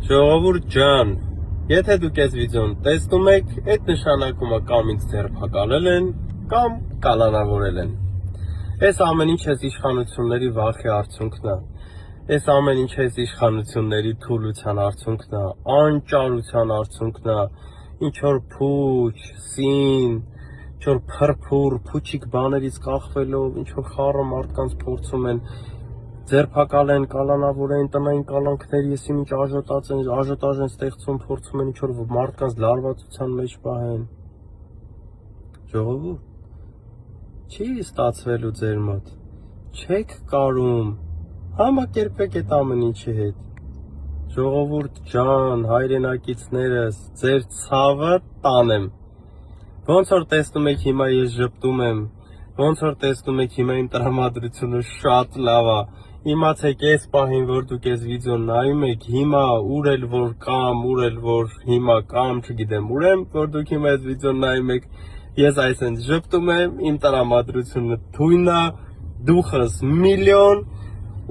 Ժողովուրդ ջան, եթե դուք այս վիդեոն տեսնում եք, այդ նշանակում է կամ ինձ ձերբակալել են, կամ կալանավորել են։ Այս ամեն ինչ այս իշխանությունների վախի արդյունքն է։ Այս ամեն ինչ այս իշխանությունների թուլության արդյունքն է, անճարության արդյունքն է, ինչ որ փուչ, սին, ինչ որ փրփուր, փուչիկ բաներից կախվելով, ինչ որ խառը մարդկանց փորձում են ձերբակալեն, կալանավորեն, տնային կալանքների եսի ինչ աժոտաժ են ստեղծում, փորձում են ինչ որ մարդկանց լարվածության մեջ պահեն։ Ժողովուրդ, չի ստացվելու ձեր մոտ, չեք կարում, համակերպեք այդ ամեն ինչի հետ։ Ժողովուրդ ջան, հայրենակիցներս, ձեր ցավը տանեմ։ Ոնց որ տեսնում եք հիմա ես ժպտում եմ, ոնց որ տեսնում եք հիմա իմ տրամադրությունը շատ լավ է։ Իմացեք այս պահին, որ դուք այս վիդեոն նայում եք, հիմա ուր էլ որ կամ, ուր էլ որ հիմա կամ, չգիտեմ ուր եմ, որ դուք հիմա այս վիդեոն նայում եք, ես այսպես ժպտում եմ, իմ տրամադրությունը թույն է, դուխս միլիոն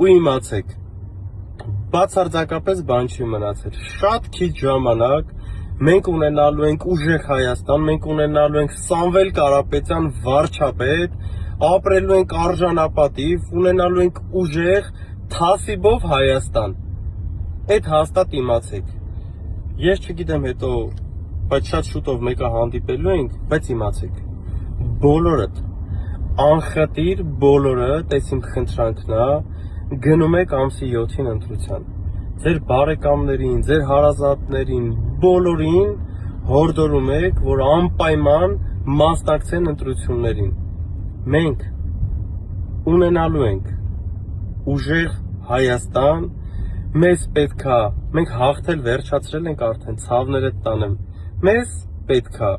ու իմացեք, բացարձակապես բան չի մնացել, շատ քիչ ժամանակ մենք ունենալու ենք ուժեղ Հայաստան, մենք ունենալու ենք Սամվել Կարապետյան վարչապետ, ապրելու ենք արժանապատիվ, ունենալու ենք ուժեղ թասիբով Հայաստան, այդ հաստատ իմացեք, ես չգիտեմ հետո, բայց շատ շուտով մեկը հանդիպելու ենք, բայց իմացեք, բոլորդ, անխտիր բոլորդ, այս իմ խնդրանքն է, գնում եք ամսի 7-ին ընտրության, ձեր բարեկամներին, ձեր հարազատներին, բոլորին հորդորում եք, որ անպայման մասնակցեն ընտրություններին, մենք ունենալու ենք ուժեղ Հայաստան, մեզ պետքա, մենք հաղթել վերջացրել ենք արդեն, ցավներդ տանեմ, մեզ պետքա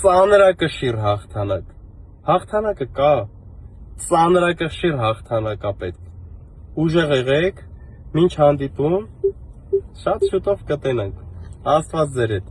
ծանրակշիռ հաղթանակ, հաղթանակը կա, ծանրակշիռ հաղթանակա պետք, ուժեղ եղեք, մինչ հանդիպում, շատ շուտով կտենանք, Աստված ձեր հետ։